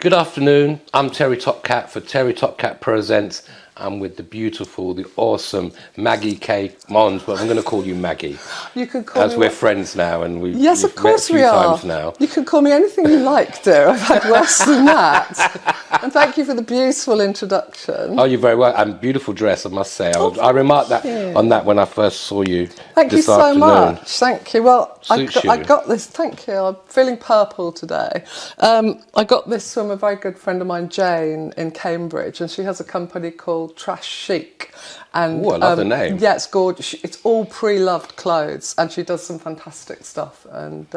Good afternoon, I'm TerryTopCat for TerryTopCat Purrsents. I'm with the beautiful, the awesome Maggie K De Monde, but I'm going to call you Maggie. You can call me. As we're friends now, and we've Yes, of course we are. times now. You can call me anything you like, dear. I've had worse than that. And thank you for the beautiful introduction. Oh, you're very well. And beautiful dress, I must say. I remarked that on that when I first saw you. Thank you so much. Thank you. Well, I got this. Thank you. I'm feeling purple today. I got this from a very good friend of mine, Jane, in Cambridge, and she has a company called Trash Chic. And I love the name. Yeah, it's gorgeous. It's all pre-loved clothes, and she does some fantastic stuff. And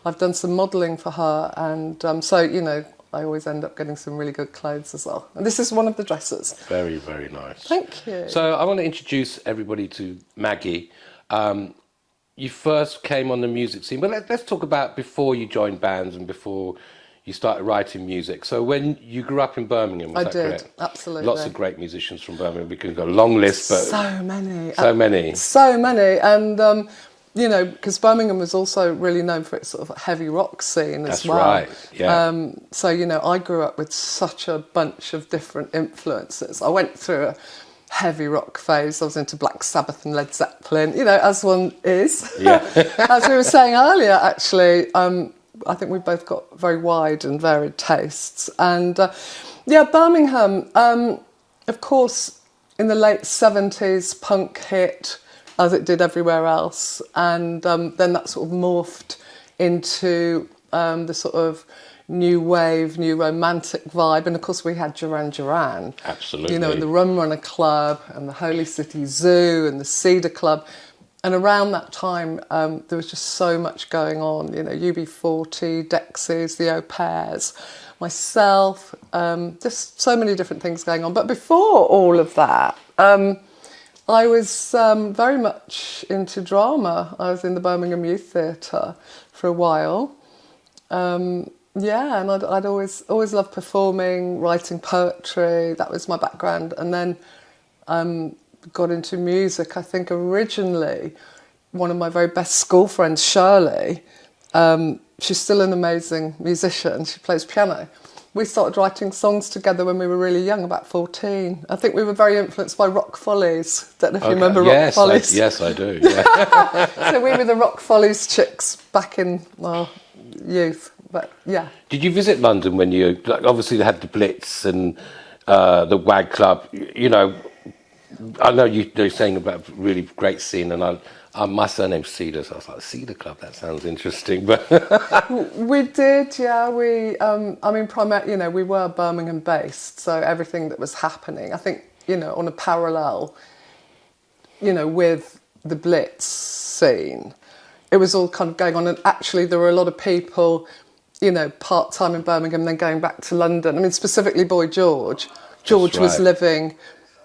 I've done some modelling for her, and so you know, I always end up getting some really good clothes as well. And this is one of the dresses. Very, very nice. Thank you. So I want to introduce everybody to Maggie. You first came on the music scene, but let's talk about before you joined bands and before you started writing music. So when you grew up in Birmingham, was that correct? Absolutely. Lots of great musicians from Birmingham. We could go a long list, but so many. So many, and you know, because Birmingham was also really known for its sort of heavy rock scene as well. That's right. Yeah. So you know, I grew up with such a bunch of different influences. I went through a heavy rock phase. I was into Black Sabbath and Led Zeppelin, you know, as one is. Yeah. As we were saying earlier, actually, I think we've both got very wide and varied tastes. And yeah, Birmingham, of course, in the late 70s, punk hit, as it did everywhere else. And then that sort of morphed into the sort of new wave, new romantic vibe. And of course we had Duran Duran. Absolutely. You know, and the Rum Runner Club and the Holy City Zoo and the Cedar Club. And around that time, there was just so much going on, you know, UB40, Dexys, the Au Pairs, myself, just so many different things going on. But before all of that, I was very much into drama. I was in the Birmingham Youth Theatre for a while. Yeah, and I'd always loved performing, writing poetry. That was my background. And then got into music. I think originally one of my very best school friends, Shirley, she's still an amazing musician. She plays piano. We started writing songs together when we were really young, about 14. I think we were very influenced by Rock Follies. Don't know if you remember Rock Follies. Yes, I do. Yeah. So we were the Rock Follies chicks back in youth. But yeah. Did you visit London when you, like, obviously they had the Blitz and the WAG Club, you know? I know you're saying about a really great scene, and my surname's Cedar, so I was like, Cedar Club, that sounds interesting. But we did, yeah. I mean, primarily, you know, we were Birmingham based, so everything that was happening, I think, you know, on a parallel, you know, with the Blitz scene, it was all kind of going on. And actually, there were a lot of people, you know, part-time in Birmingham, then going back to London. I mean, specifically Boy George. George was living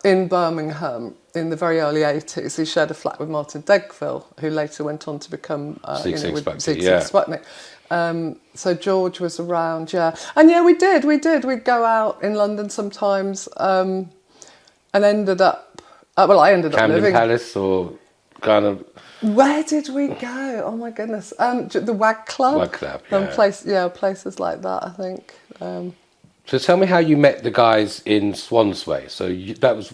in Birmingham in the very early 80s. He shared a flat with Martin Degville, who later went on to become with Sputnik. So George was around, yeah. And yeah, we did. We'd go out in London sometimes and ended up, I ended up living... Camden Palace or kind of... Where did we go? Oh my goodness. The WAG Club. WAG Club, yeah. Places like that, I think. So tell me how you met the guys in Swansway. So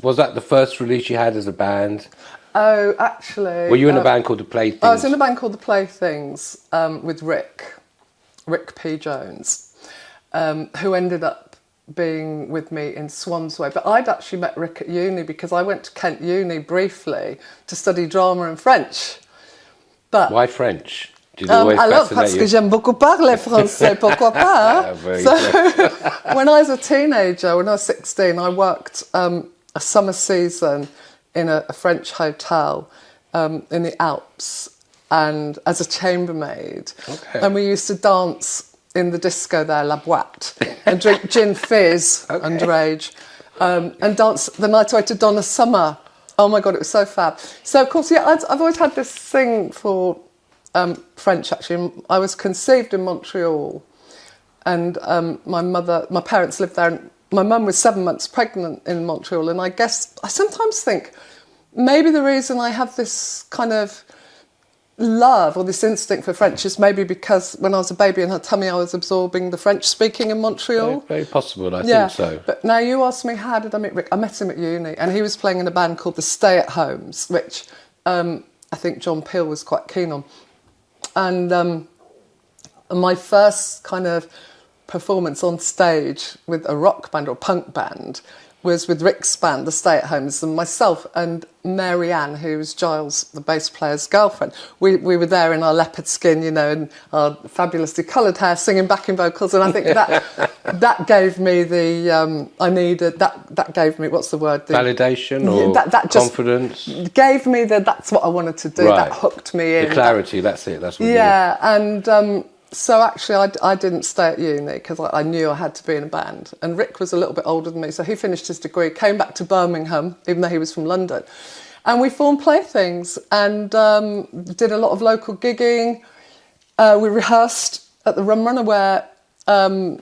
was that the first release you had as a band? Oh, actually... Were you in a band called The Playthings? I was in a band called The Playthings with Rick P. Jones, who ended up being with me in Swansway. But I'd actually met Rick at uni because I went to Kent Uni briefly to study drama and French. But why French? Did it always alors, fascinate parce you? que j'aime beaucoup parler français, pourquoi pas? So when I was a teenager, when I was 16, I worked a summer season in a French hotel in the Alps, and as a chambermaid. Okay. And we used to dance in the disco there, La Boîte, and drink gin fizz, underage, and dance the night away to Donna Summer. Oh my God, it was so fab. So of course, yeah, I've always had this thing for French, actually. I was conceived in Montreal, and my parents lived there, and my mum was 7 months pregnant in Montreal, and I sometimes think maybe the reason I have this kind of love or this instinct for French is maybe because when I was a baby in her tummy, I was absorbing the French speaking in Montreal. Very possible, I think so. But now you asked me, how did I meet Rick? I met him at uni, and he was playing in a band called the Stay at Homes, which I think John Peel was quite keen on. And my first kind of performance on stage with a rock band or a punk band was with Rick's band, the Stay at Homes, and myself and Mary Ann, who was Giles, the bass player's girlfriend. We were there in our leopard skin, you know, and our fabulously coloured hair, singing backing vocals, and I think that gave me the I needed that gave me, what's the word? Validation or that confidence? Gave me that's what I wanted to do. Right. That hooked me in. The clarity, that's it. That's what and so actually I didn't stay at uni because I knew I had to be in a band. And Rick was a little bit older than me, so he finished his degree, came back to Birmingham, even though he was from London. And we formed Playthings and did a lot of local gigging. We rehearsed at the Rum Runner where Duran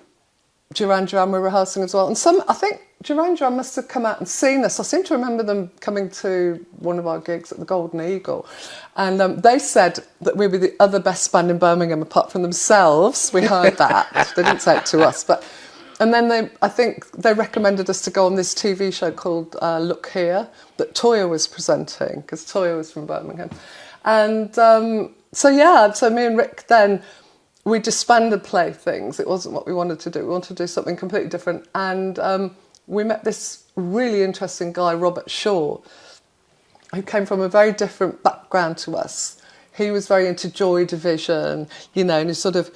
Duran were rehearsing as well. And I think Duran Duran must have come out and seen us. I seem to remember them coming to one of our gigs at the Golden Eagle. And they said that we were the other best band in Birmingham apart from themselves. We heard that. They didn't say it to us. And then I think they recommended us to go on this TV show called Look Here that Toya was presenting, because Toya was from Birmingham. And so me and Rick then, we disbanded Playthings. It wasn't what we wanted to do. We wanted to do something completely different. And we met this really interesting guy, Robert Shaw, who came from a very different background to us. He was very into Joy Division, you know, and he's sort of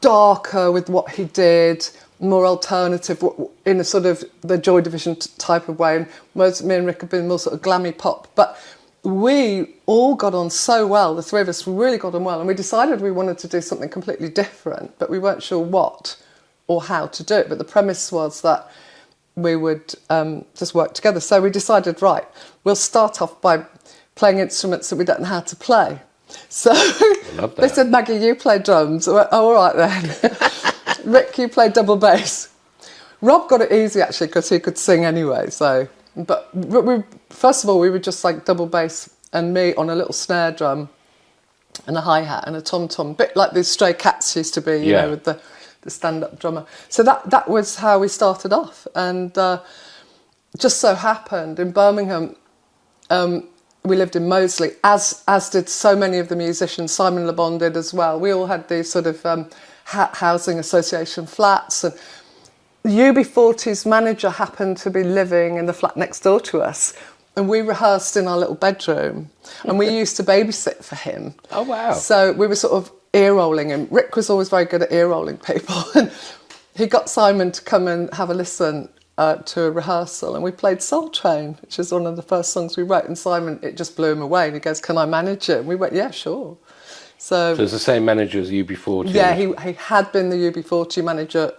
darker with what he did, more alternative in a sort of the Joy Division type of way. And whereas me and Rick have been more sort of glammy pop. But we all got on so well, the three of us really got on well, and we decided we wanted to do something completely different, but we weren't sure what or how to do it. But the premise was that we would just work together. So we decided, right, we'll start off by playing instruments that we don't know how to play. So they said, Maggie, you play drums. I went, oh, all right then. Rick, you play double bass. Rob got it easy, actually, because he could sing anyway. So, but first of all, we were just like double bass and me on a little snare drum and a hi-hat and a tom-tom, a bit like the Stray Cats used to be, you know, with the stand-up drummer. So that was how we started off. And just so happened in Birmingham, we lived in Moseley, as did so many of the musicians. Simon Le Bon did as well. We all had these sort of housing association flats. And UB40's manager happened to be living in the flat next door to us. And we rehearsed in our little bedroom. And we used to babysit for him. Oh, wow. So we were sort of ear-rolling him. Rick was always very good at ear-rolling people. And he got Simon to come and have a listen to a rehearsal, and we played Soul Train, which is one of the first songs we wrote, and Simon, it just blew him away, and he goes, can I manage it? And we went, yeah, sure. So it's the same manager as UB40? Yeah, he had been the UB40 manager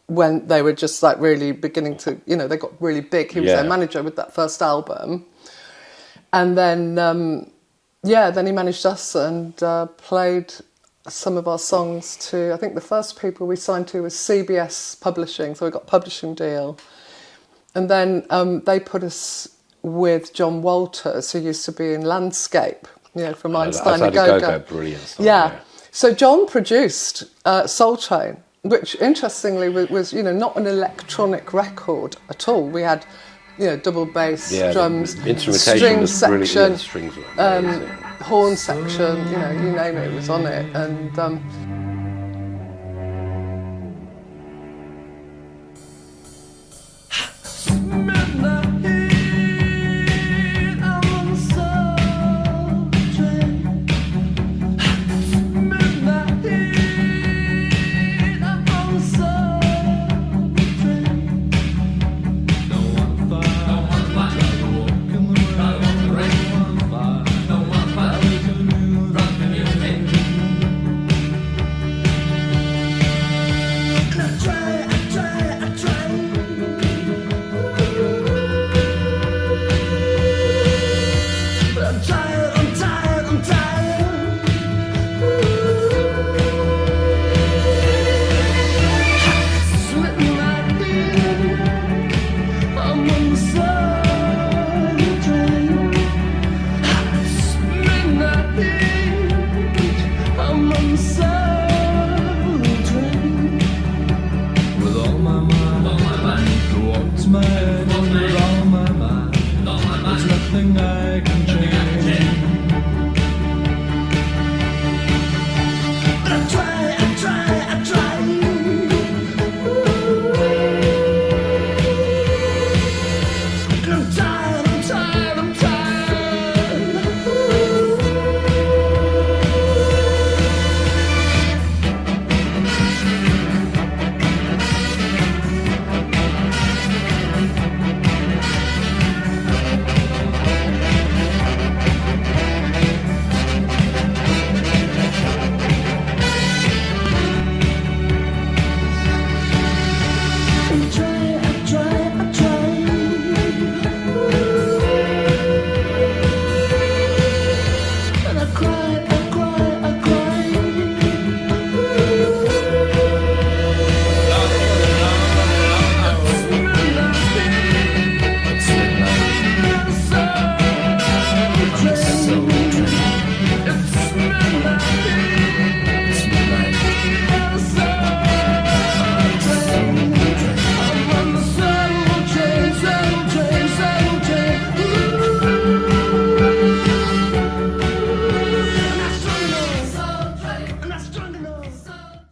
when they were just like really beginning to, you know, they got really big. He was their manager with that first album. And then, then he managed us and played some of our songs to, I think the first people we signed to was CBS Publishing, so we got a publishing deal. And then they put us with John Walters, who used to be in Landscape, you know, from Einstein and Go-Go. Brilliant song, yeah. So John produced Soul Train, which interestingly was, you know, not an electronic record at all. We had, you know, double bass, drums, instrumentation string was section, really, strings were amazing. horn section, you know, you name it, it was on it. And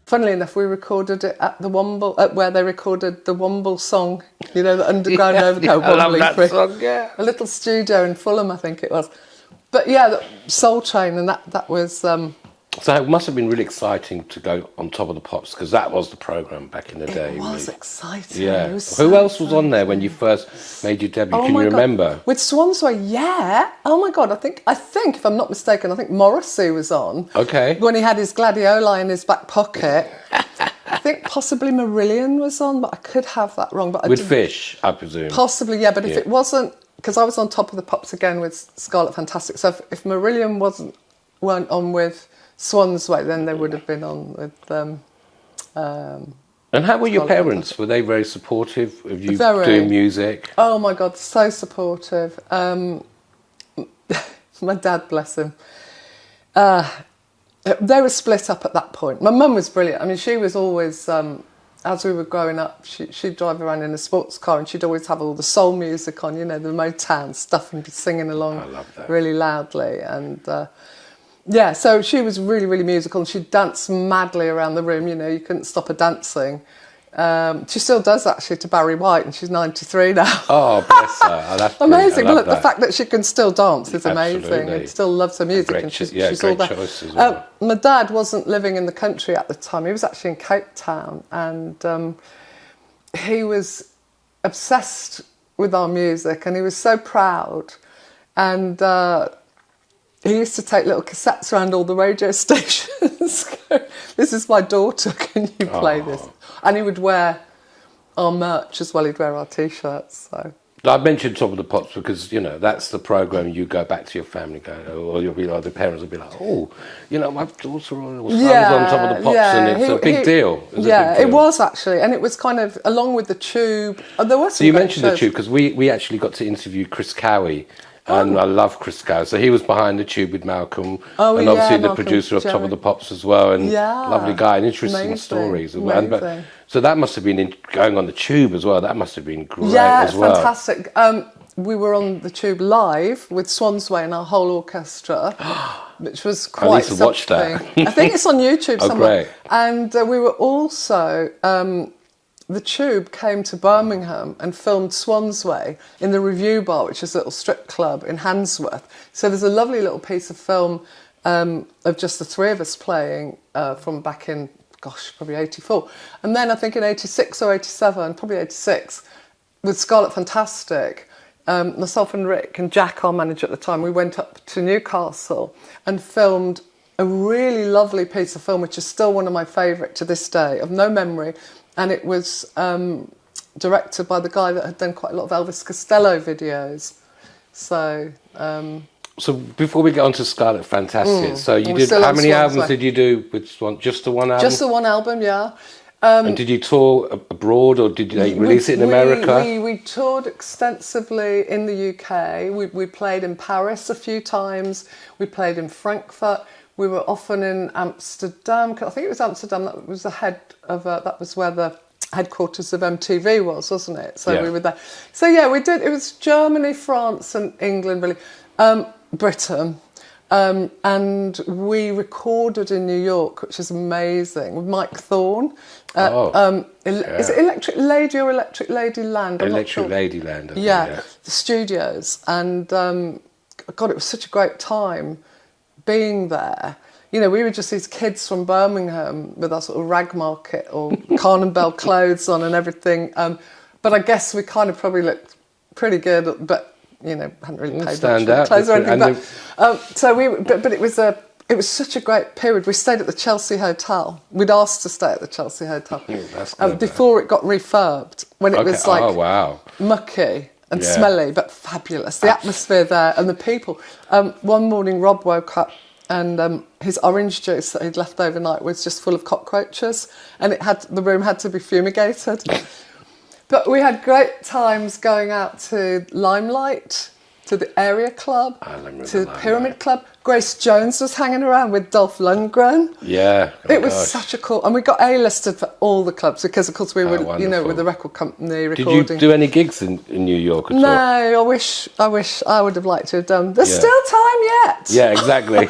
funnily enough, we recorded it at the Womble, where they recorded the Womble song, you know, the Underground Overcoat I love Wombling that Free. song, yeah. A little studio in Fulham, I think it was. But yeah, Soul Train, and that was... So it must have been really exciting to go on Top of the Pops, because that was the programme back in the day. It was really. exciting. Yeah. It was Who so else was on there when exciting. you first made your debut? Oh Can my you God. remember? With Swansway, yeah. Oh my God, I think if I'm not mistaken, I think Morrissey was on. Okay. When he had his gladioli in his back pocket. I think possibly Marillion was on, but I could have that wrong. But With Fish, I presume. Possibly, yeah. But if it wasn't, because I was on Top of the Pops again with Scarlet Fantastic. So if Marillion weren't on with Swansway, then they would have been on with. And how were your parents? Were they very supportive of you Very. doing music? Oh my God, so supportive. My dad, bless him. They were split up at that point. My mum was brilliant. I mean, she was always, as we were growing up, she'd drive around in a sports car and she'd always have all the soul music on, you know, the Motown stuff, and be singing along I love that. really loudly. And yeah, so she was really, really musical, and she'd dance madly around the room. You know, you couldn't stop her dancing. She still does, actually, to Barry White, and she's 93 now. Oh, bless her. Oh, that's Amazing. Well, Well, the fact that she can still dance is amazing. Absolutely. And still loves her music, Great and she's great all there. choice as well. My dad wasn't living in the country at the time. He was actually in Cape Town, and he was obsessed with our music, and he was so proud. And he used to take little cassettes around all the radio stations. This is my daughter, can you play this? And he would wear our merch as well, he'd wear our T-shirts. So I mentioned Top of the Pops because, you know, that's the programme you go back to your family, or you'll be like, the parents will be like, oh, you know, my daughter or son's on Top of the Pops, and it's a big deal. It was actually, and it was kind of, along with the Tube, there was some So you great mentioned the shows. Tube, because we actually got to interview Chris Cowie, and I love Chris Cowie. So he was behind the Tube with Malcolm, and obviously the Malcolm, producer of Top Jerry. of the Pops as well, and Yeah. lovely guy, and interesting Amazing, stories. amazing. So that must have been going on the Tube as well. That must have been great Yeah, as well. fantastic. We were on the Tube live with Swansway and our whole orchestra, which was quite need to something. watch that. I think it's on YouTube somewhere. Great. And we were also, the Tube came to Birmingham and filmed Swansway in the Review Bar, which is a little strip club in Handsworth. So there's a lovely little piece of film of just the three of us playing from back in, probably 84. And then I think in 86 or 87, probably 86, with Scarlet Fantastic, myself and Rick and Jack, our manager at the time, we went up to Newcastle and filmed a really lovely piece of film, which is still one of my favourite to this day, of no memory. And it was directed by the guy that had done quite a lot of Elvis Costello videos. So... So before we get on to Scarlet Fantastic, so you we're did, still how on many albums Swansway. did you do with Swan? Just the one album? just the one album, yeah. And did you tour abroad, or did they release it in America? We toured extensively in the UK. We played in Paris a few times. We played in Frankfurt. We were often in Amsterdam. I think it was Amsterdam. That was the head of. That was where the headquarters of MTV was, wasn't it? So we were there. So yeah, we did. It was Germany, France, and England, really. Britain. And we recorded in New York, which is amazing, with Mike Thorne. Is it Electric Lady or Electric Lady Land? I'm not sure. Electric Ladyland. I think, Yeah, the studios. And God, it was such a great time being there. You know, we were just these kids from Birmingham with our sort of rag market or Carn Bell clothes on and everything. But I guess we kind of probably looked pretty good, but you know, hadn't really paid much for the clothes or anything. But it was such a great period. We stayed at the Chelsea Hotel. We'd asked to stay at the Chelsea Hotel before it got refurbed, when it was like mucky and smelly, but fabulous. The atmosphere there and the people. One morning, Rob woke up and his orange juice that he'd left overnight was just full of cockroaches, and the room had to be fumigated. But we had great times going out to Limelight, to the Area Club, to the Pyramid Club. Grace Jones was hanging around with Dolph Lundgren. Yeah. It was such a cool... And we got A-listed for all the clubs because, of course, we were, wonderful. you know, with the record company recording. Did you do any gigs in New York at all? No, I wish I would have liked to have done. There's still time yet. Yeah, exactly.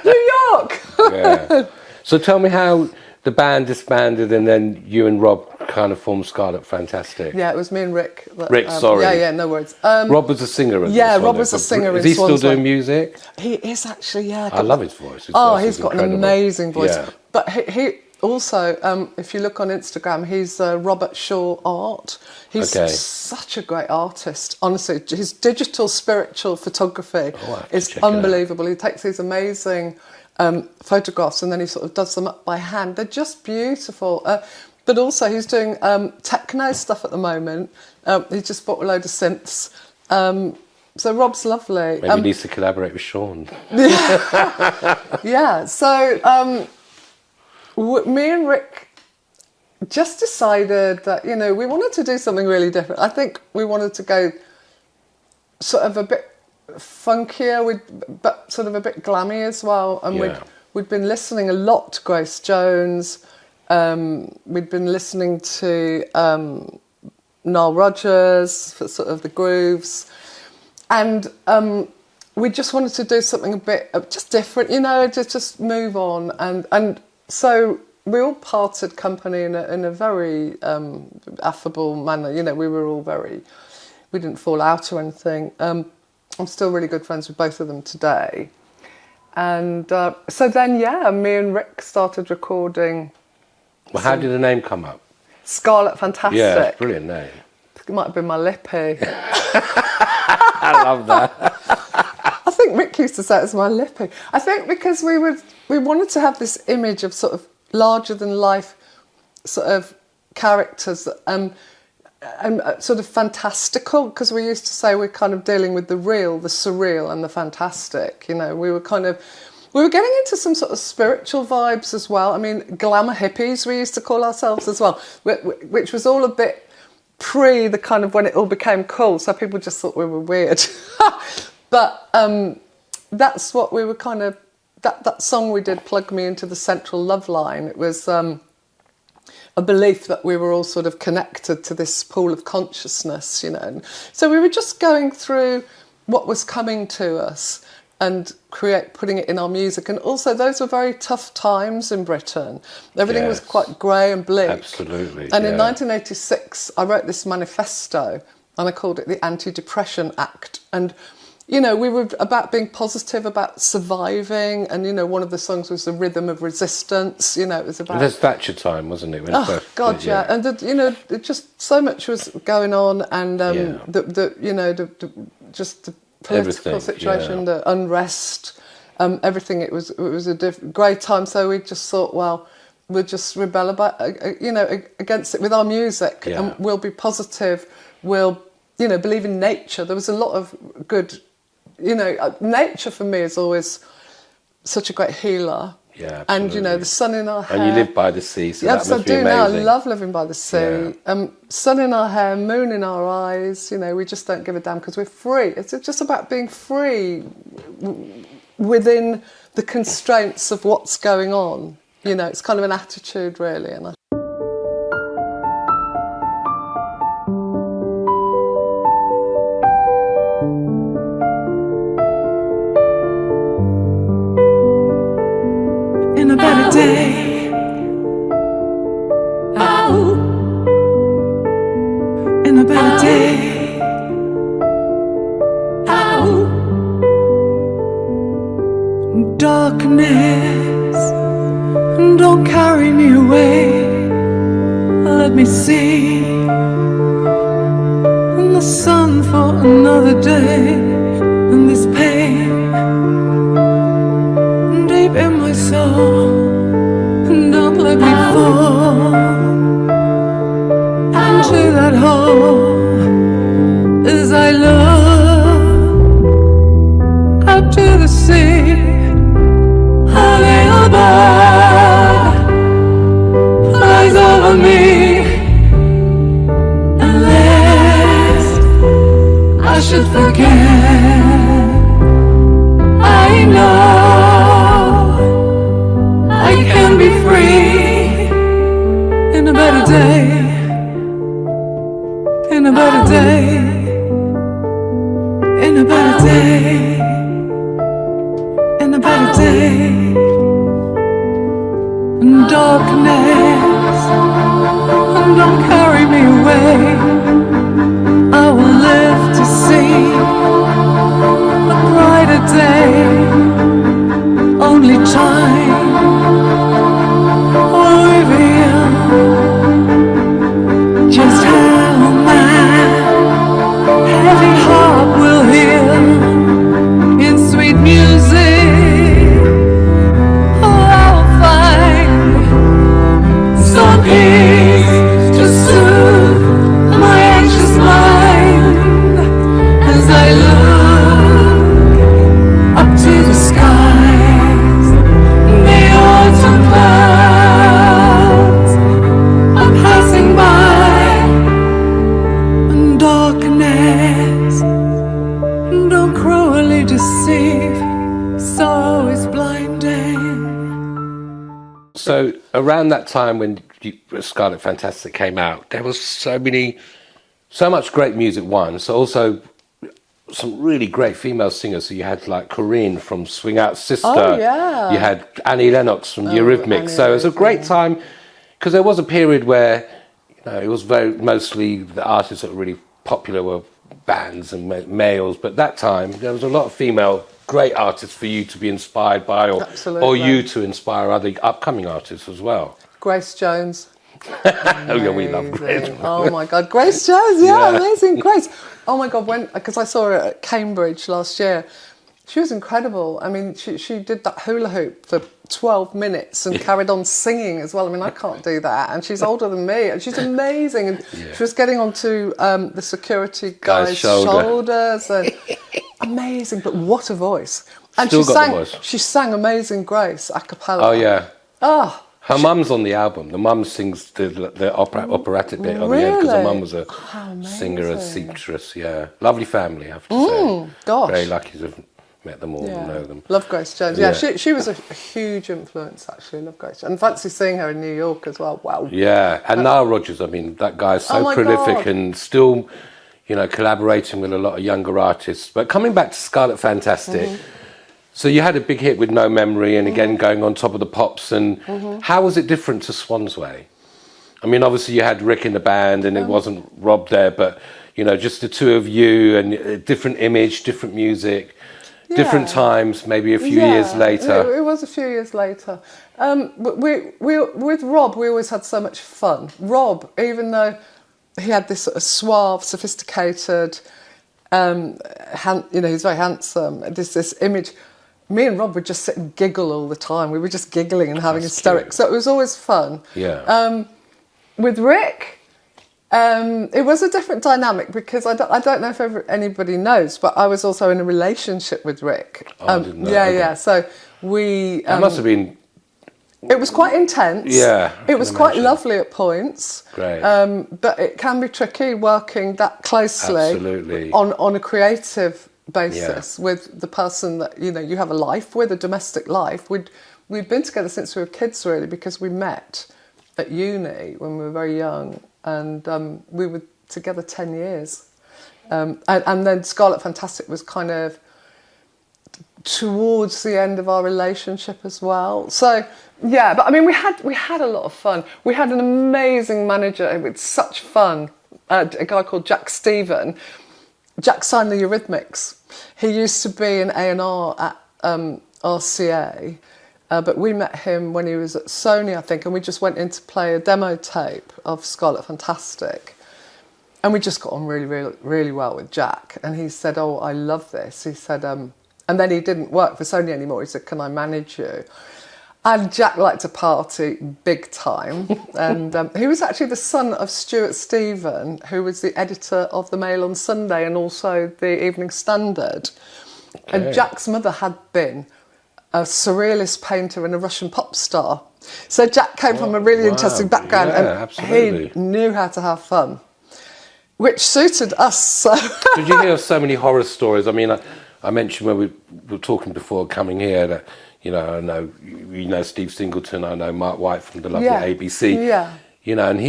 New York! Yeah. So tell me how the band disbanded, and then you and Rob kind of formed Scarlet Fantastic. Yeah, it was me and Rick. Rick, sorry. Yeah, no worries. Rob was a singer. Rob was a singer. Is he still doing music? He is actually. Yeah, I love his voice. He's got an amazing voice. Yeah. But he also, if you look on Instagram, he's Robert Shaw Art. He's such a great artist. Honestly, his digital spiritual photography is unbelievable. He takes these amazing photographs and then he sort of does them up by hand. They're just beautiful. But also he's doing techno stuff at the moment. He just bought a load of synths. So Rob's lovely. Maybe he needs to collaborate with Sean. Yeah. So me and Rick just decided that, you know, we wanted to do something really different. I think we wanted to go sort of a bit funkier, but sort of a bit glammy as well. And we'd been listening a lot to Grace Jones. We'd been listening to Nile Rodgers for sort of the grooves. And we just wanted to do something a bit just different, you know, just move on. And so we all parted company in a very affable manner. You know, we were all we didn't fall out or anything. I'm still really good friends with both of them today. And so then, me and Rick started recording. Well, how did the name come up? Scarlet Fantastic. Yeah, it's a brilliant name. It might have been my lippy. I love that. I think Rick used to say it was my lippy. I think because we wanted to have this image of sort of larger than life sort of characters and sort of fantastical, because we used to say we're kind of dealing with the real, the surreal and the fantastic. You know, we were getting into some sort of spiritual vibes as well. I mean, glamour hippies we used to call ourselves as well, which was all a bit pre the kind of when it all became cool, so people just thought we were weird. But that's what we were kind of, that song we did, Plug Me Into the Central Love Line, it was a belief that we were all sort of connected to this pool of consciousness, you know. And so we were just going through what was coming to us and putting it in our music. And also those were very tough times in Britain. Everything was quite grey and bleak. Absolutely. And in 1986, I wrote this manifesto and I called it the Anti-Depression Act. And, you know, we were about being positive, about surviving. And, you know, one of the songs was The Rhythm of Resistance. You know, it was about... There's Thatcher time, wasn't it? God, yeah. And, you know, just so much was going on. And, just the political situation, the unrest, everything. It was a great time. So we just thought, well, we'll just rebel against it with our music, and we'll be positive. We'll, you know, believe in nature. There was a lot of good, you know, nature for me is always such a great healer. Yeah, absolutely. And, you know, the sun in our hair. And you live by the sea, so that must be amazing. Yes, I do now. I love living by the sea. Yeah. Sun in our hair, moon in our eyes. You know, we just don't give a damn because we're free. It's just about being free within the constraints of what's going on. You know, it's kind of an attitude, really. And in a better day, oh, in a better day, oh, darkness, don't carry me away, let me see in the sun for another day, and this pain deep in my soul, don't let me fall into that hole as I look up to the sea. A little bird flies over me, unless I should forget. I know I can be free in a better day, in a better day, in a better day, in a better day. Darkness, away, I will live to see a brighter day. Only time will reveal just how my heavy heart will heal in sweet music. Oh, I'll find some peace to soothe my anxious mind as I look up to the skies. The autumn clouds are passing by, and darkness don't cruelly deceive, sorrow is blinding. So around that time when Scarlet Fantastic came out, there was so much great music. One, so also some really great female singers. So you had like Corinne from Swing Out Sister. Oh, yeah. You had Annie Lennox from the Eurythmics. Annie So it was a great Lennox, time because there was a period where it was mostly the artists that were really popular were bands and males. But that time there was a lot of female great artists for you to be inspired by, or Absolutely. you to inspire other upcoming artists as well. Grace Jones. Oh yeah, we love Grace. Amazing. Oh my God, Grace Jones, yeah, Yeah. amazing, Grace. Oh my God, because I saw her at Cambridge last year, she was incredible. I mean, she did that hula hoop for 12 minutes and carried on singing as well. I mean, I can't do that, and she's older than me, and she's amazing. And she was getting onto the security guy's shoulders, and amazing. But what a voice! And Still got the voice. She sang Amazing Grace a cappella. Oh yeah. Oh. Her mum's on the album. The mum sings the operatic bit on the end because her mum was a singer, a seamstress. Yeah, lovely family, I have to say. Gosh. Very lucky to have met them all and know them. Love Grace Jones. Yeah, she was a huge influence, actually. Love Grace Jones. And fancy seeing her in New York as well. Wow. Yeah, and Nile Rodgers. I mean, that guy's so my prolific God. and still, collaborating with a lot of younger artists. But coming back to Scarlet Fantastic. So you had a big hit with No Memory and again going on top of the pops, and how was it different to Swan's Way? I mean, obviously you had Rick in the band and it wasn't Rob there, but just the two of you and a different image, different music, different times, maybe a few years later. It was a few years later. With Rob, we always had so much fun. Rob, even though he had this sort of suave, sophisticated, he's very handsome, this image. Me and Rob would just sit and giggle all the time. We were just giggling and having hysterics. So it was always fun. Yeah. With Rick, it was a different dynamic because I don't know if anybody knows, but I was also in a relationship with Rick. I didn't know. Yeah. So we... That must have been... It was quite intense. Yeah. It was quite lovely at points. Great. But it can be tricky working that closely Absolutely. on a creative basis with the person that you have a life with, a domestic life. We'd been together since we were kids, really, because we met at uni when we were very young, and we were together 10 years. And then Scarlet Fantastic was kind of towards the end of our relationship as well. So yeah, but I mean, we had a lot of fun. We had an amazing manager with such fun, a guy called Jack Stephen. Jack signed the Eurythmics. He used to be an A&R at RCA, but we met him when he was at Sony, I think, and we just went in to play a demo tape of Scarlet Fantastic. And we just got on really, really, really well with Jack. And he said, "Oh, I love this." He said, and then he didn't work for Sony anymore. He said, "Can I manage you?" And Jack liked to party big time. And he was actually the son of Stuart Stephen, who was the editor of the Mail on Sunday and also the Evening Standard. Okay. And Jack's mother had been a surrealist painter and a Russian pop star. So Jack came from a really interesting background, and absolutely. He knew how to have fun, which suited us. So. Did you hear so many horror stories? I mean, I mentioned when we were talking before coming here that, I know Steve Singleton, I know Mark White from the lovely ABC. Yeah. And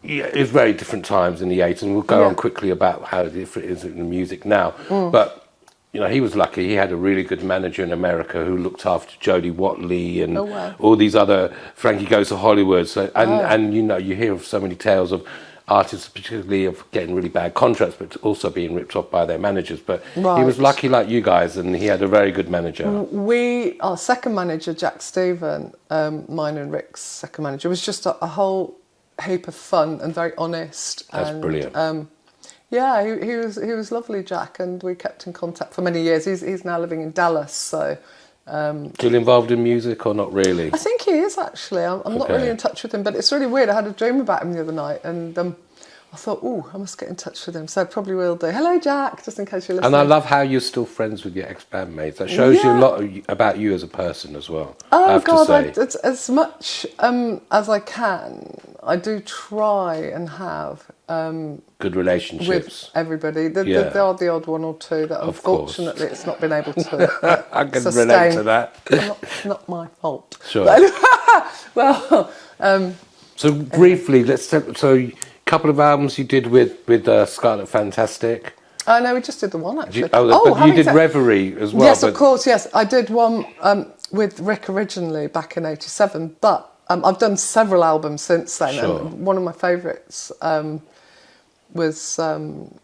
it was very different times in the 80s, and we'll go on quickly about how different it is in the music now. But, he was lucky. He had a really good manager in America who looked after Jodie Watley and all these other Frankie Goes to Hollywood. So, and you hear of so many tales of artists, particularly of getting really bad contracts, but also being ripped off by their managers. But he was Right. lucky like you guys, and he had a very good manager. Our second manager, Jack Stephen, mine and Rick's second manager, was just a whole heap of fun and very honest. That's and, brilliant. Yeah, he was lovely, Jack, and we kept in contact for many years. He's now living in Dallas, so. Still involved in music or not really? I think he is actually. I'm not really in touch with him, but it's really weird. I had a dream about him the other night, and I thought, oh, I must get in touch with him. So I probably will do. Hello, Jack, just in case you're listening. And I love how you're still friends with your ex-bandmates. That shows you a lot about you as a person as well. I have to say. It's as much as I can. I do try and have good relationships with everybody. There are the odd one or two that unfortunately it's not been able to I can sustain. relate to that. Not my fault. Sure. Well, so briefly, so a couple of albums you did with Scarlet Fantastic. Oh no, we just did the one actually. But you did Reverie as well. Yes, of course. Yes, I did one with Rick originally back in '87, but I've done several albums since then. Sure. And one of my favourites was an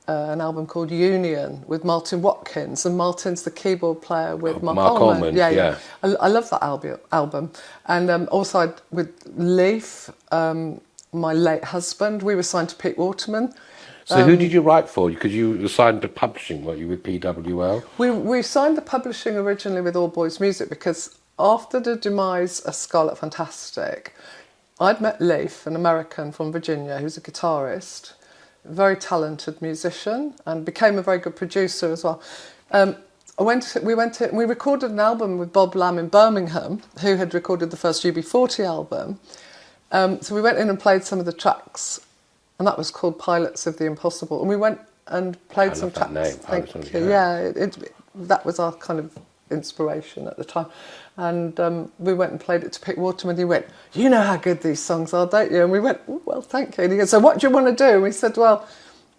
album called Union with Martin Watkins, and Martin's the keyboard player with Mark Allman. Yeah. I love that album. And also with Leaf, my late husband, we were signed to Pete Waterman. So who did you write for? Because you were signed to publishing, weren't you, with PWL? We signed the publishing originally with All Boys Music because after the demise of Scarlet Fantastic, I'd met Leif, an American from Virginia, who's a guitarist, a very talented musician, and became a very good producer as well. We recorded an album with Bob Lamb in Birmingham, who had recorded the first UB40 album. So we went in and played some of the tracks, and that was called Pilots of the Impossible. And we went and played some tracks. Name, Thank you. Yeah, that was our kind of inspiration at the time. And we went and played it to Pete Waterman. He went, "You know how good these songs are, don't you?" And we went, "Oh, well, thank you." And he goes, "So what do you want to do?" And we said, "Well,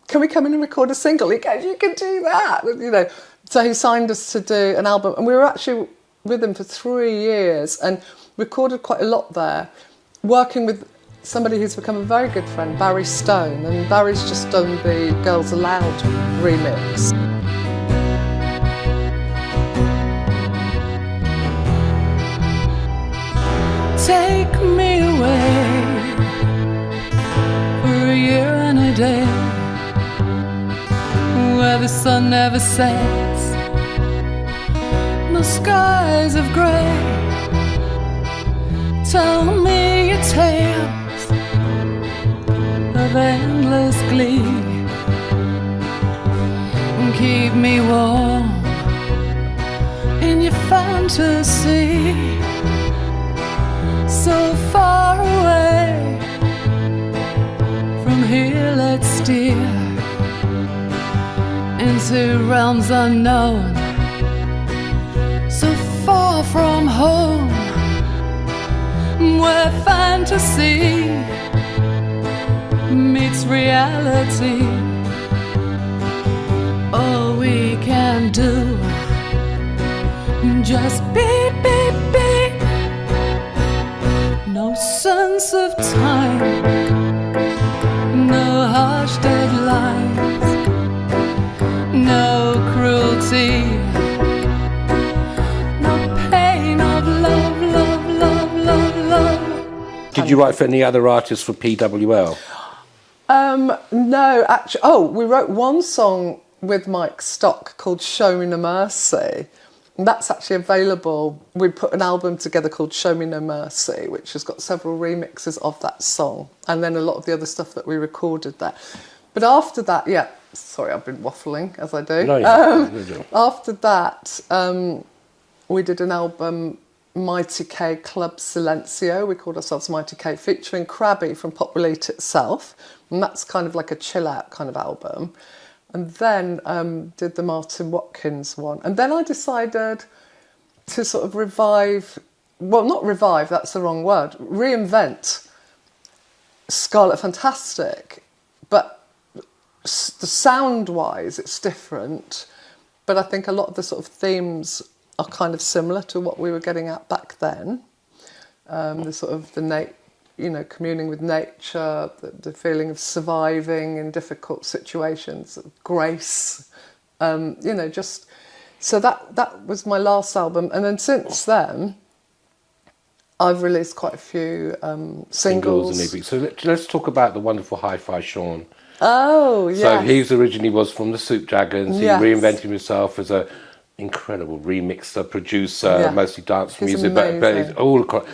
can we come in and record a single?" He goes, "You can do that." And, so he signed us to do an album. And we were actually with him for 3 years and recorded quite a lot there, working with somebody who's become a very good friend, Barry Stone. And Barry's just done the Girls Aloud remix. Take me away for a year and a day, where the sun never sets, no skies of grey. Tell me your tales of endless glee, and keep me warm in your fantasy. So far away from here, let's steer into realms unknown, so far from home, where fantasy meets reality. All we can do, just be, be, be. No sense of time, no harsh deadlines, no cruelty, no pain of love, love, love, love, love. Did you write for any other artists for PWL? No, actually, we wrote one song with Mike Stock called Show Me No Mercy. And that's actually available. We put an album together called Show Me No Mercy, which has got several remixes of that song, and then a lot of the other stuff that we recorded there. But after that, sorry, I've been waffling, as I do. No, after that, we did an album, Mighty K Club Silencio. We called ourselves Mighty K, featuring Krabby from Pop Relate itself. And that's kind of like a chill-out kind of album. And then did the Martin Watkins one. And then I decided to sort of not revive, that's the wrong word, reinvent Scarlet Fantastic. But the sound-wise, it's different. But I think a lot of the sort of themes are kind of similar to what we were getting at back then. The sort of the communing with nature, the feeling of surviving in difficult situations, grace, just... So that was my last album. And then since then, I've released quite a few singles. And EPs. So let's talk about the wonderful Hi-Fi Sean. Oh, yeah. So he originally was from the Soup Dragons. He Yes. reinvented himself as a incredible remixer, producer, Yeah. mostly dance He's music, but amazing. he's all across.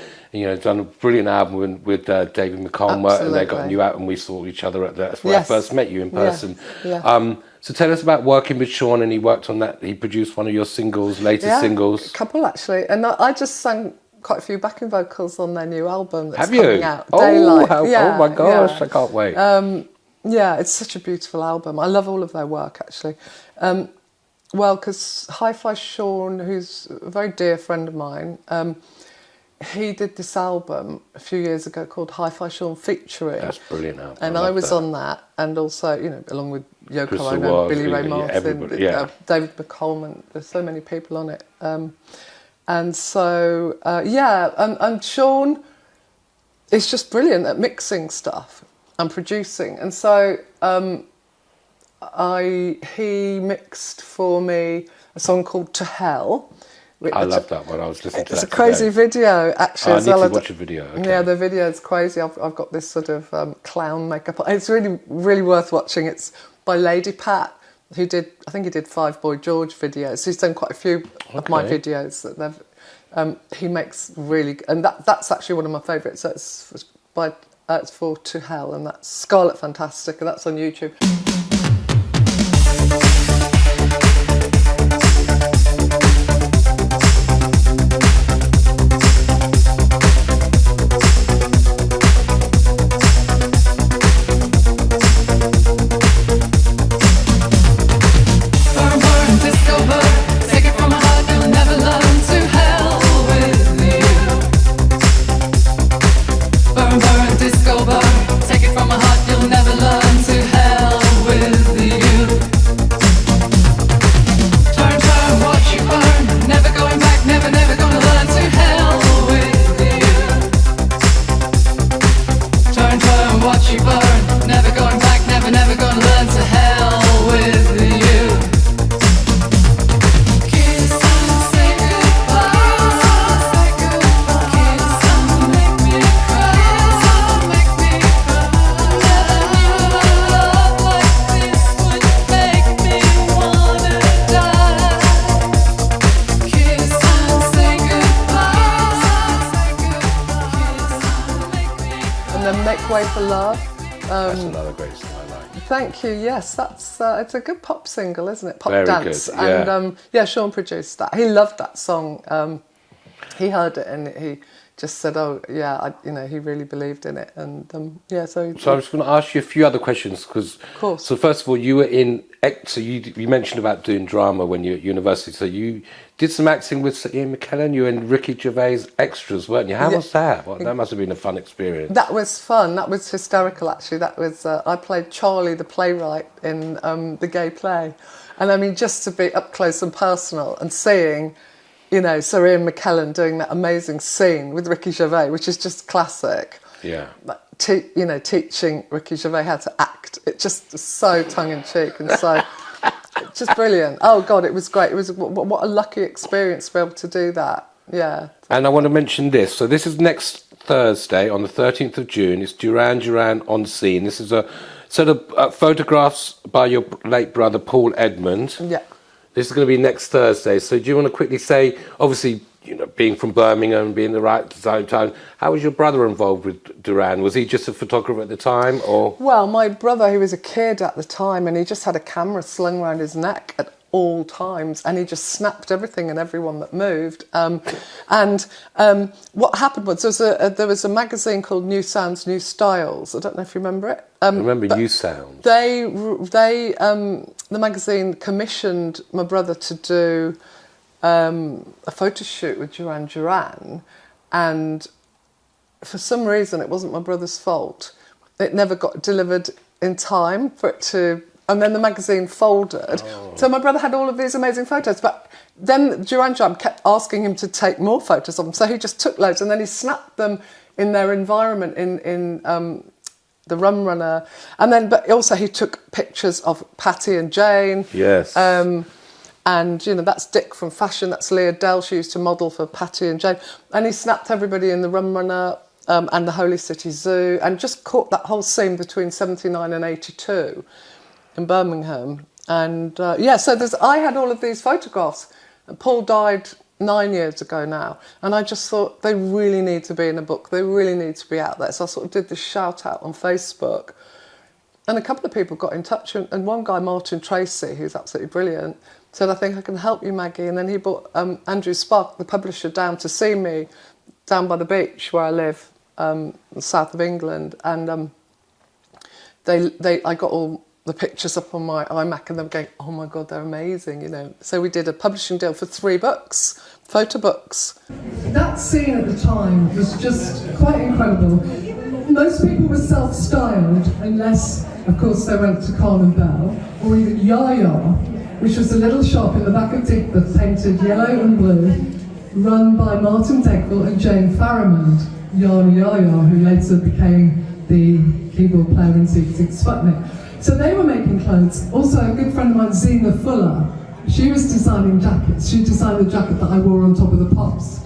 Done a brilliant album with David McColmer, and they got a Absolutely. new album. We saw each other that's where Yes. I first met you in person. Yeah. So tell us about working with Sean, and he worked on that. He produced one of your latest singles. A couple actually, and I just sang quite a few backing vocals on their new album that's Have coming you? out. Oh, Daylight. oh my gosh, yeah. I can't wait. Yeah, it's such a beautiful album. I love all of their work actually. Because Hi-Fi Sean, who's a very dear friend of mine, he did this album a few years ago called Hi-Fi Sean Featuring. That's brilliant album. And I was on that, and also, along with Yoko Crystal Ono, Ward, Billy Ray yeah, Martin, everybody, yeah. David McColman. There's so many people on it. And so, and Sean is just brilliant at mixing stuff and producing. And so he mixed for me a song called To Hell. I love that one. I was listening to that. It's a crazy video, actually. I as need well. to watch a video. Okay. Yeah, the video is crazy. I've got this sort of clown makeup on. It's really, really worth watching. It's by Lady Pat, who did, I think he did 5 Boy George videos. He's done quite a few of my videos that they've. He makes really, and that's actually one of my favourites. So it's for To Hell, and that's Scarlet Fantastic, and that's on YouTube. Way for Love. That's another great song I like. Thank you. Yes, that's it's a good pop single, isn't it? Pop Very dance. good, yeah. And Sean produced that. He loved that song. He heard it and he just said, "Oh, yeah," he really believed in it. And so I'm just going to ask you a few other questions because. Of course. So first of all, you were in. So you mentioned about doing drama when you were at university. So you did some acting with Sir Ian McKellen. You were in Ricky Gervais extras, weren't you? How was that? Well, that must have been a fun experience. That was fun. That was hysterical, actually. That was I played Charlie, the playwright, in the gay play, and I mean, just to be up close and personal and seeing, Sir Ian McKellen doing that amazing scene with Ricky Gervais, which is just classic. Yeah. Teaching Ricky Gervais how to act. It just is so tongue-in-cheek and so just brilliant. Oh, God, it was great. It was what a lucky experience to be able to do that. Yeah. And I want to mention this. So this is next Thursday on the 13th of June. It's Duran Duran En Scene. This is a set of photographs by your late brother, Paul Edmond. Yeah. This is going to be next Thursday. So do you want to quickly say, obviously, being from Birmingham, being the right time, how was your brother involved with Duran? Was he just a photographer at the time, or? Well, my brother, he was a kid at the time, and he just had a camera slung around his neck at all times, and he just snapped everything and everyone that moved. What happened was there was a magazine called New Sounds, New Styles. I don't know if you remember it. I remember New Sounds. The magazine commissioned my brother to do a photo shoot with Duran Duran, and for some reason it wasn't my brother's fault. It never got delivered in time for it to, and then the magazine folded. Oh. So my brother had all of these amazing photos, but then Duran Duran kept asking him to take more photos of them, so he just took loads and then he snapped them in their environment in the Rum Runner, and then but also he took pictures of Patty and Jane. Yes. And, you know, that's Dick from Fashion, that's Leah Dell, she used to model for Patty and Jane. And he snapped everybody in the Rum Runner and the Holy City Zoo, and just caught that whole scene between 79 and 82 in Birmingham. And, so I had all of these photographs. Paul died 9 years ago now, and I just thought they really need to be in a book, they really need to be out there. So I sort of did this shout out on Facebook. And a couple of people got in touch, and one guy, Martin Tracy, who's absolutely brilliant, said, I think I can help you, Maggie. And then he brought Andrew Spark, the publisher, down to see me down by the beach where I live, in the south of England. And I got all the pictures up on my iMac, and them going, oh my God, they're amazing, you know. So we did a publishing deal for 3 books, photo books. That scene at the time was just quite incredible. Most people were self-styled, unless, of course, they went to Carmen Bell, or even Yaya, which was a little shop in the back of Digbeth painted yellow and blue, run by Martin Degville and Jane Farrimond, Yana Yaya, who later became the keyboard player in Zig Sputnik. So they were making clothes. Also, a good friend of mine, Zena Fuller, she was designing jackets. She designed the jacket that I wore on top of the Pops.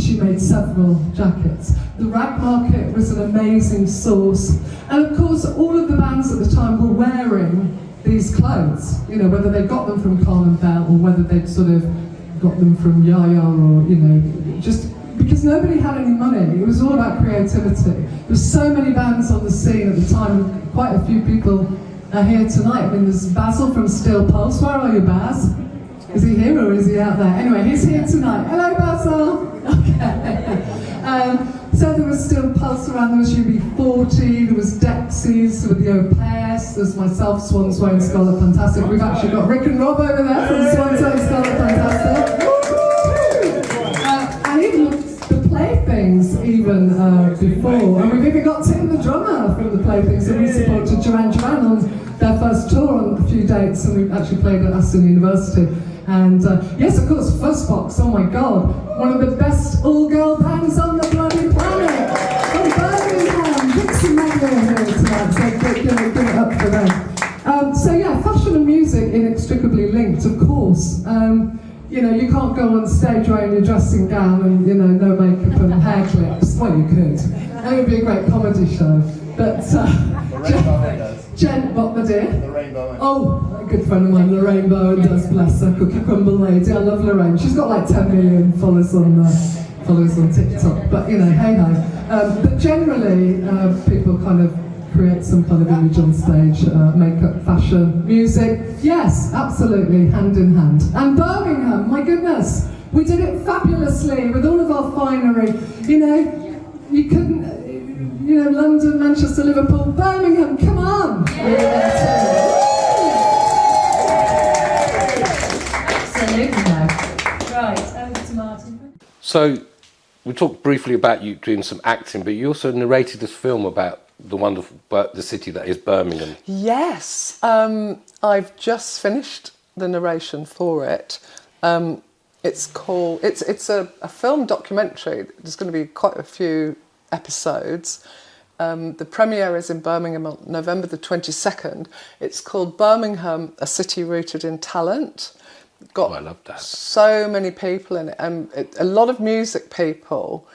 She made several jackets. The Rag Market was an amazing source. And of course, all of the bands at the time were wearing these clothes, you know, whether they got them from Carmen Bell or whether they'd sort of got them from Yaya, or, you know, just because nobody had any money. It was all about creativity. There's so many bands on the scene at the time. Quite a few people are here tonight. I mean, there's Basil from Steel Pulse. Where are you, Baz? Is he here or is he out there? Anyway, he's here tonight. Hello, Basil. Okay. So there was Steel Pulse around. There was UB40. There was Dexys with the Au Pairs. There's myself, Swans Way and Scarlet Fantastic. We've actually got Rick and Rob over there from Swans Way and Scarlet Fantastic. And even the Playthings even before. And we've even got Tim the drummer from the Playthings, and we supported Duran Duran on their first tour on a few dates, and we've actually played at Aston University. And yes, of course, Fuzzbox, oh my God, one of the best all-girl bands on the bloody planet. From Birmingham, Dixie Maggie here tonight, so give it up for them. So yeah, fashion and music inextricably linked, of course. You know, you can't go on stage wearing your dressing gown and, you know, no makeup and hair clips. Well, you could. It would be a great comedy show. But Jen, what the dear? The Rainbow. Oh, a good friend of mine, the Rainbow, does, bless her, Cookie Crumble Lady. I love Lorraine. She's got like 10 million followers on TikTok. But, you know, hey ho. But generally, people kind of create some kind of image on stage, makeup, fashion, music. Yes, absolutely, hand in hand. And Birmingham, my goodness, we did it fabulously with all of our finery. You know, you couldn't, you know, London, Manchester, Liverpool, Birmingham, come on! Absolutely no. Right, over to Martin. So, we talked briefly about you doing some acting, but you also narrated this film about the city that is Birmingham. Yes, I've just finished the narration for it. It's called, it's a film documentary. There's going to be quite a few episodes. The premiere is in Birmingham on November the 22nd. It's called Birmingham, a City Rooted in Talent. Got I love that. So many people in it, and a lot of music people,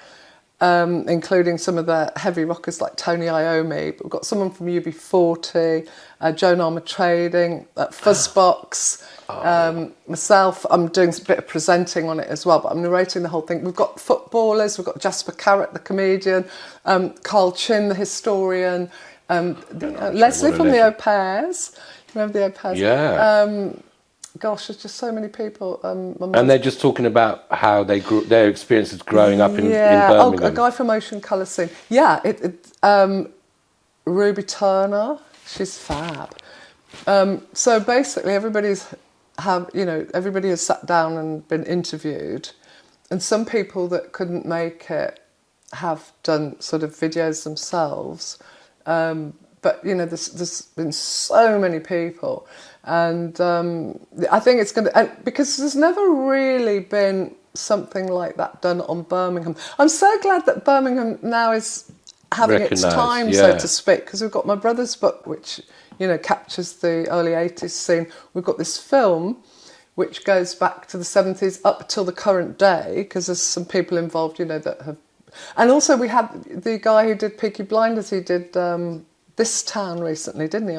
including some of the heavy rockers like Tony Iommi. But we've got someone from UB40, Joan Armour Trading, Fuzzbox, myself. I'm doing a bit of presenting on it as well, but I'm narrating the whole thing. We've got footballers, we've got Jasper Carrott, the comedian, Carl Chin, the historian, Leslie from the Au Pairs. Remember the Au Pairs? Yeah. Gosh, there's just so many people. And they're just talking about how they grew, their experiences growing up in Birmingham. Oh, a guy from Ocean Colour Scene. Yeah, Ruby Turner, she's fab. So basically, everybody has sat down and been interviewed, and some people that couldn't make it have done sort of videos themselves. But you know, there's been so many people. And I think it's going to, because there's never really been something like that done on Birmingham. I'm so glad that Birmingham now is having its Recognised, time, yeah. so to speak, because we've got my brother's book, which, you know, captures the early 80s scene. We've got this film, which goes back to the 70s up till the current day, because there's some people involved, you know, that have... And also we had the guy who did Peaky Blinders, he did This Town recently, didn't he,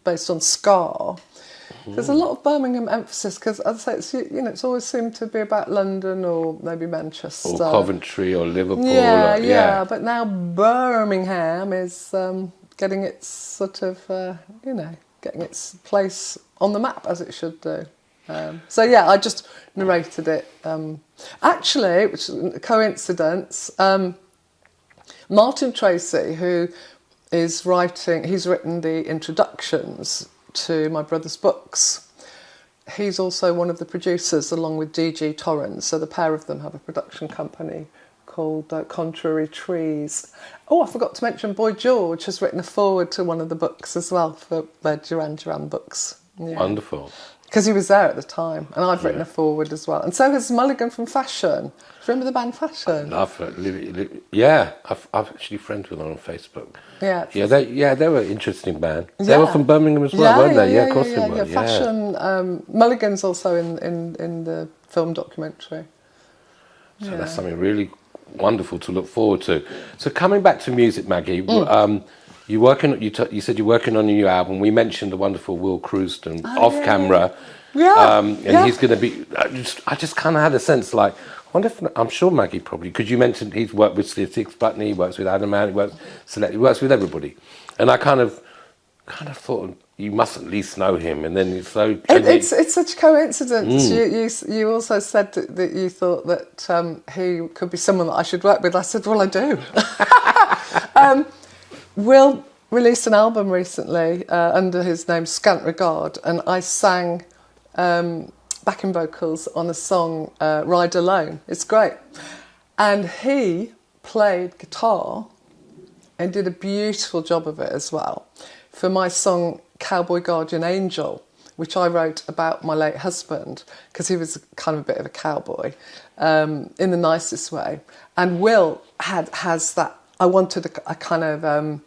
based on Scar. There's a lot of Birmingham emphasis, because, as I say, it's, you know, it's always seemed to be about London or maybe Manchester. Or Coventry or Liverpool. Yeah, or, yeah, but now Birmingham is getting its sort of, you know, getting its place on the map, as it should do. So yeah, I just narrated it. Actually, which is a coincidence, Martin Tracy, who is writing, he's written the introductions to my brother's books. He's also one of the producers, along with D.G. Torrance, so the pair of them have a production company called Contrary Trees. Oh, I forgot to mention Boy George has written a foreword to one of the books as well, for their Duran Duran books. Yeah. Wonderful. Because he was there at the time, and I've written a foreword as well. And so has Mulligan from Fashion. Do you remember the band Fashion? Yeah, I've actually friends with them on Facebook. Yeah. Yeah, they were an interesting band. They were from Birmingham as well, weren't they? Yeah, of course they were. Yeah, Fashion. Mulligan's also in the film documentary. So that's something really wonderful to look forward to. So coming back to music, Maggie, you're working. You said you're working on a new album. We mentioned the wonderful Will Crewston off camera. Yeah. And he's going to be. I just kind of had a sense like, I wonder if I'm sure Maggie probably, because you mentioned he's worked with Six Button, he works with Adam Man, he works with everybody, and I kind of thought you must at least know him, and then it's so. It's such a coincidence. You also said that you thought that he could be someone that I should work with. I said, well, I do. Will released an album recently under his name Scant Regard, and I sang backing vocals on a song Ride Alone. It's great. And he played guitar and did a beautiful job of it as well for my song Cowboy Guardian Angel, which I wrote about my late husband, because he was kind of a bit of a cowboy in the nicest way. And Will has that. I wanted a kind of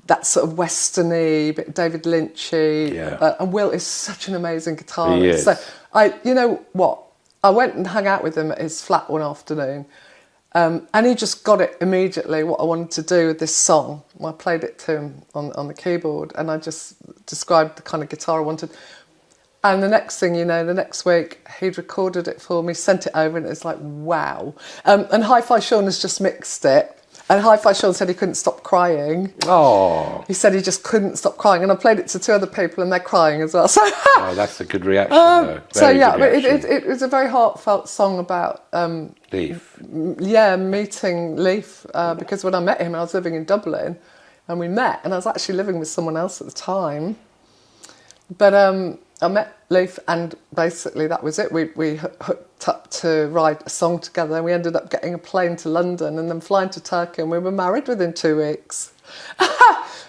that sort of westerny, bit David Lynchy. Yeah. And Will is such an amazing guitarist. He is. So you know what? I went and hung out with him at his flat one afternoon, and he just got it immediately what I wanted to do with this song. I played it to him on the keyboard, and I just described the kind of guitar I wanted. And the next thing you know, the next week, he'd recorded it for me, sent it over, and it was like, wow. And Hi-Fi Sean has just mixed it. And Hi-Fi Sean said he couldn't stop crying. Oh. He said he just couldn't stop crying. And I played it to two other people, and they're crying as well. So, oh, that's a good reaction, though. It was a very heartfelt song about... Leaf. Yeah, meeting Leaf. Because when I met him, I was living in Dublin, and we met. And I was actually living with someone else at the time. But I met Leif, and basically that was it. We hooked up to write a song together, and we ended up getting a plane to London and then flying to Turkey, and we were married within 2 weeks.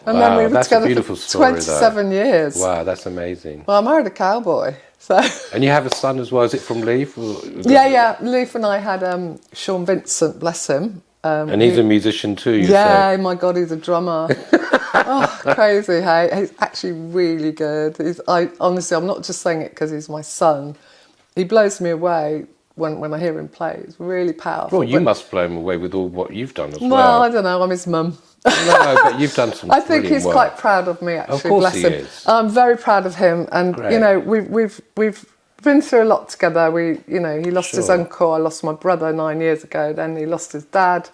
And then we were together for 27 years. Wow, that's amazing. Well, I married a cowboy. So. And you have a son as well, is it from Leif? Yeah. Leif and I had Sean Vincent, bless him. And he's a musician too, you say? say? My God, he's a drummer. Oh, crazy, hey? He's actually really good. Honestly, I'm not just saying it because he's my son. He blows me away when I hear him play. It's really powerful. Well, you must blow him away with all what you've done as well. Well, I don't know. I'm his mum. No, but you've done some. I think he's work. quite proud of me, actually. Of course bless he him. is. I'm very proud of him, and Great. you know, we've been through a lot together. He lost his uncle. I lost my brother 9 years ago. Then he lost his dad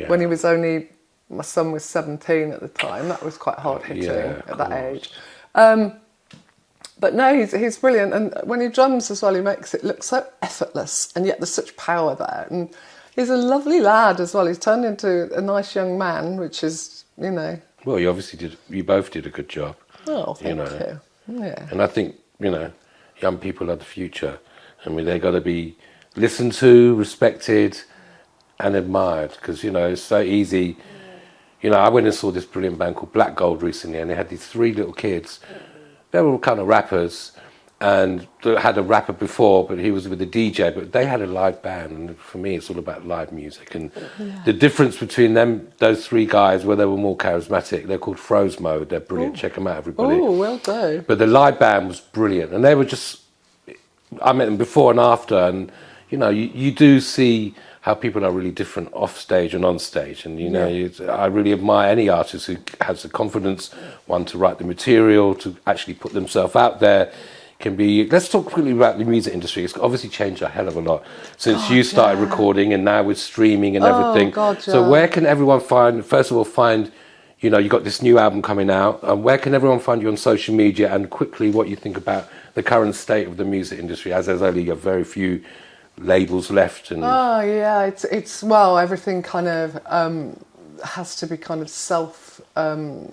when he was only. My son was 17 at the time. That was quite hard hitting at that age. But no, he's brilliant, and when he drums as well, he makes it look so effortless, and yet there's such power there. And he's a lovely lad as well. He's turned into a nice young man, which is, you know. Well, you obviously did. You both did a good job. Oh, thank you. Yeah. And I think, young people are the future. I mean, they've got to be listened to, respected, and admired, because it's so easy. I went and saw this brilliant band called Black Gold recently, and they had these 3 little kids. They were all kind of rappers, and had a rapper before, but he was with a DJ. But they had a live band, and for me, it's all about live music. And the difference between them, those three guys, where they were more charismatic, they're called Froze Mode. They're brilliant. Check them out, everybody. Oh, well done. But the live band was brilliant, and they were just. I met them before and after, and you know, you do see how people are really different off stage and on stage, and you know, I really admire any artist who has the confidence, one, to write the material, to actually put themselves out there. Can be. Let's talk quickly about the music industry. It's obviously changed a hell of a lot since you started recording, and now with streaming and everything. So where can everyone find? First of all, find. You know, you got this new album coming out. Where can everyone find you on social media? And quickly, what you think about the current state of the music industry, as there's only a very few labels left. And it's well, everything kind of has to be kind of self. You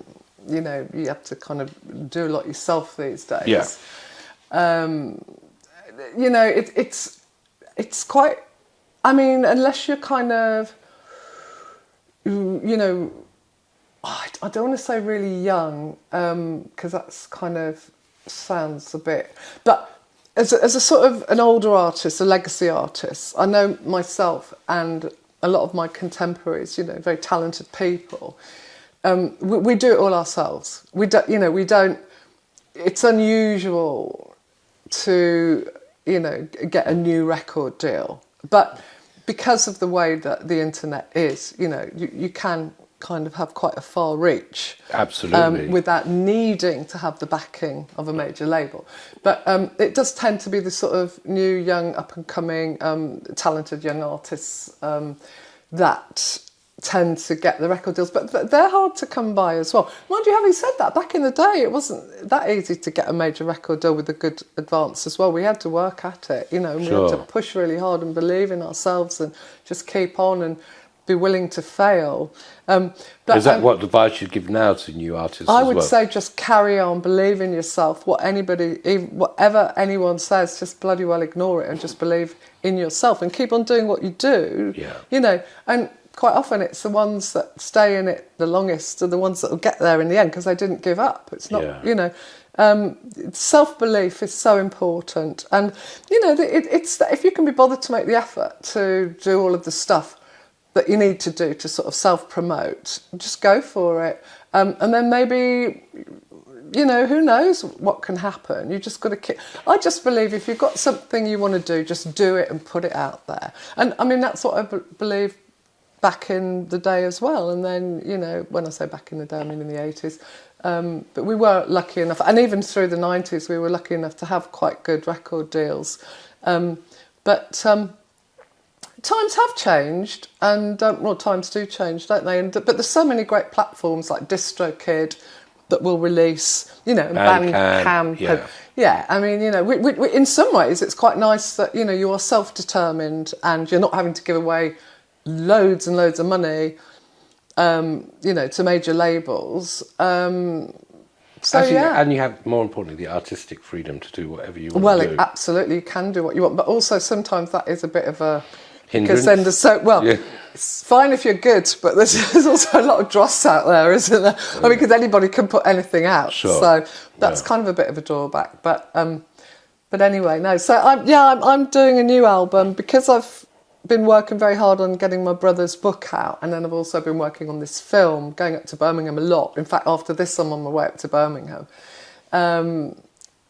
know, you have to kind of do a lot yourself these days. Yeah. You know, it's quite. I mean, unless you're kind of, you know, I don't want to say really young, because that's kind of sounds a bit. But as a sort of an older artist, a legacy artist, I know myself and a lot of my contemporaries, you know, very talented people. We do it all ourselves. We don't. It's unusual to, you know, get a new record deal, but because of the way that the internet is, you know, you can kind of have quite a far reach, absolutely, without needing to have the backing of a major label. But it does tend to be the sort of new, young, up and coming, talented young artists that tend to get the record deals, but they're hard to come by as well. Mind you, having said that, back in the day, it wasn't that easy to get a major record deal with a good advance as well. We had to work at it, you know, and we had to push really hard and believe in ourselves and just keep on and be willing to fail. But is that what advice you'd give now to new artists? I would say just carry on, believe in yourself. Whatever anyone says, just bloody well ignore it and just believe in yourself and keep on doing what you do. Yeah. You know, and quite often it's the ones that stay in it the longest are the ones that will get there in the end because they didn't give up. It's not, you know, self-belief is so important. And, you know, it's if you can be bothered to make the effort to do all of the stuff that you need to do to sort of self-promote, just go for it. And then maybe, you know, who knows what can happen. You just got to keep. I just believe if you've got something you want to do, just do it and put it out there. And I mean, that's what I believe back in the day as well. And then, you know, when I say back in the day, I mean in the 80s. But we were lucky enough, and even through the 90s, we were lucky enough to have quite good record deals. Times have changed, and well, times do change, don't they? But there's so many great platforms like DistroKid that will release, you know, and Bandcamp. Yeah, I mean, you know, we, in some ways, it's quite nice that, you know, you are self-determined and you're not having to give away loads and loads of money, you know, to major labels. Actually, and you have, more importantly, the artistic freedom to do whatever you want to do. Well, absolutely, you can do what you want, but also sometimes that is a bit of a hindrance. Because then there's it's fine if you're good, but there's also a lot of dross out there, isn't there? I mean, because anybody can put anything out, so that's kind of a bit of a drawback. But anyway, no. So I'm doing a new album because I've been working very hard on getting my brother's book out, and then I've also been working on this film, going up to Birmingham a lot. In fact, after this, I'm on my way up to Birmingham.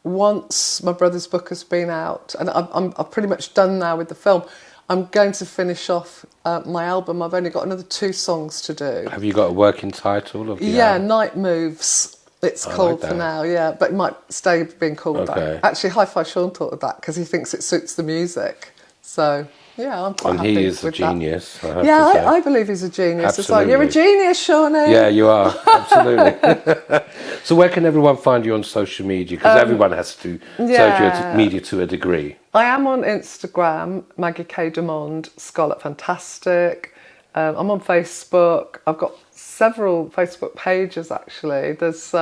Once my brother's book has been out, and I'm pretty much done now with the film, I'm going to finish off my album. I've only got another 2 songs to do. Have you got a working title of the album? Night Moves. It's called for now, but it might stay being called that. Actually, Hi-Fi Sean thought of that because he thinks it suits the music. So, I'm quite happy with that. And he is a genius, I have to say. I believe he's a genius. Absolutely. It's like, you're a genius, Shawnee. Yeah, you are. Absolutely. So where can everyone find you on social media? Because everyone has to social media to a degree. I am on Instagram, Maggie K De Monde, Scarlet Fantastic. I'm on Facebook. I've got several Facebook pages, actually. There's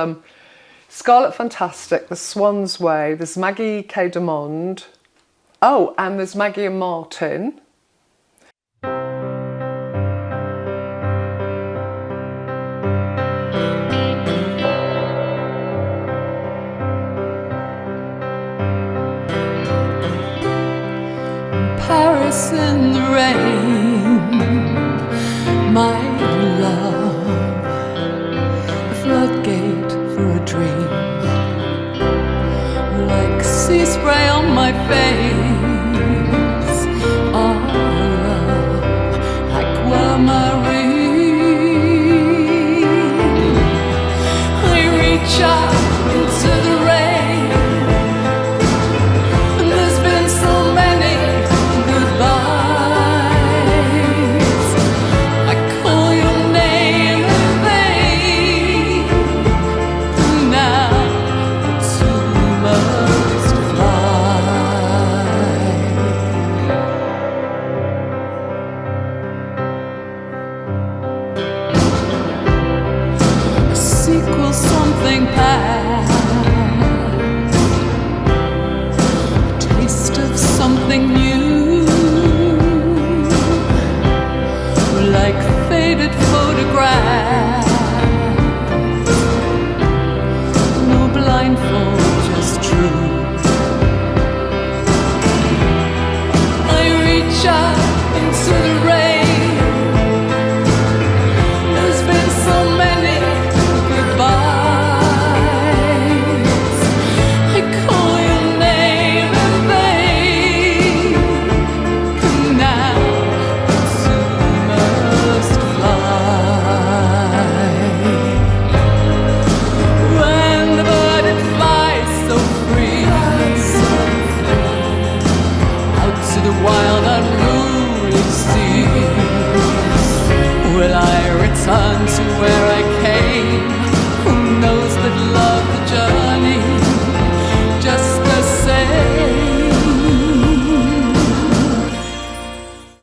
Scarlet Fantastic, there's Swan's Way, there's Maggie K De Monde. Oh, and there's Maggie Martin. face in the rain, my love, a floodgate for a dream, like sea spray on my face, oh love, aquamarine. I reach out into the rain, and there's been so many goodbyes. I call your name in vain, and now the two must fly. A sequel, something past, a taste of something new, like faded photographs. No blindfold, just true. I reach out into the rain. There's been so many goodbyes. I call your name in vain, and now the two must fly. When the bird it flies so free, out to the wild unruly seas, will I return to where I came? Who knows but love the journey just the same.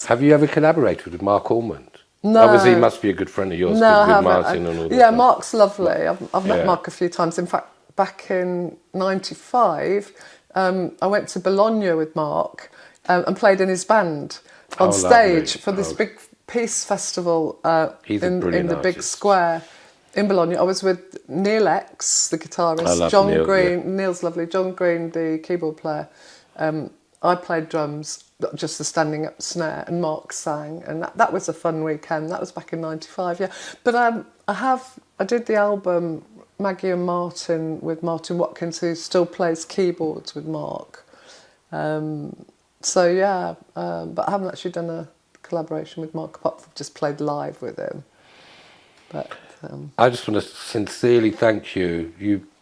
Have you ever collaborated with Mark Ormond? No. Obviously, he must be a good friend of yours No, I with haven't. Martin and all that. Yeah, Mark's lovely. I've met Yeah. Mark a few times. In fact, back in '95, I went to Bologna with Mark and played in his band on Oh, stage lovely. for this Oh. big peace festival He's a in brilliant the big artist. square in Bologna. I was with Neil X, the guitarist, I love John Neil, Green. yeah. Neil's lovely. John Green, the keyboard player. I played drums, just the standing up snare, and Mark sang, and that was a fun weekend. That was back in '95, yeah. But I did the album Maggie and Martin with Martin Watkins, who still plays keyboards with Mark. So yeah, but I haven't actually done a collaboration with Mark, apart from just played live with him. But I just want to sincerely thank you.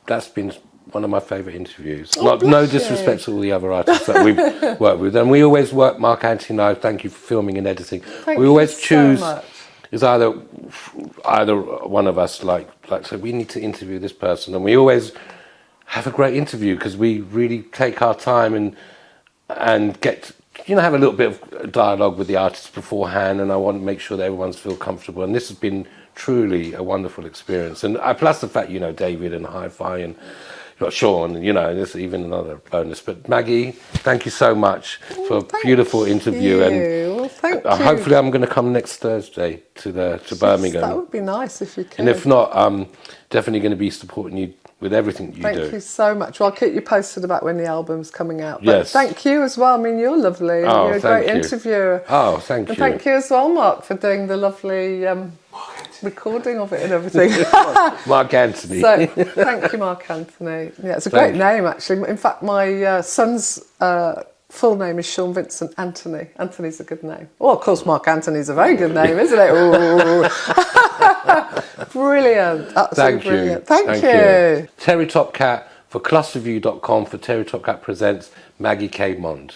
That's been one of my favourite interviews. Oh, No bless disrespect to all the other artists that we've worked with, and we always work. Mark, Anthony, and I thank you for filming and editing. Thank we you always so choose. much. It's either one of us like so we need to interview this person, and we always have a great interview because we really take our time and get have a little bit of dialogue with the artists beforehand, and I want to make sure that everyone's feel comfortable, and this has been truly a wonderful experience. And plus the fact David and Hi-Fi and Sean, there's even another bonus. But Maggie, thank you so much for a beautiful interview, and well, thank you. hopefully I'm going to come next Thursday to Birmingham. That would be nice if you could. And if not, I'm definitely going to be supporting you with everything you do. Thank you so much. Well, I'll keep you posted about when the album's coming out. But Yes. thank you as well. I mean, you're lovely. Oh, You're a thank great you. interviewer. Oh, thank And you. thank you as well, Mark, for doing the lovely recording of it and everything. Mark Anthony. So, thank you, Mark Anthony. Yeah, it's a great name, actually. In fact, my son's full name is Sean Vincent Anthony. Anthony's a good name. Oh, of course, Mark Anthony's a very good name, isn't it? Ooh. Brilliant. Absolutely Thank you. brilliant. Thank you. TerryTopCat for ClusterView.com for TerryTopCat presents Maggie K De Monde.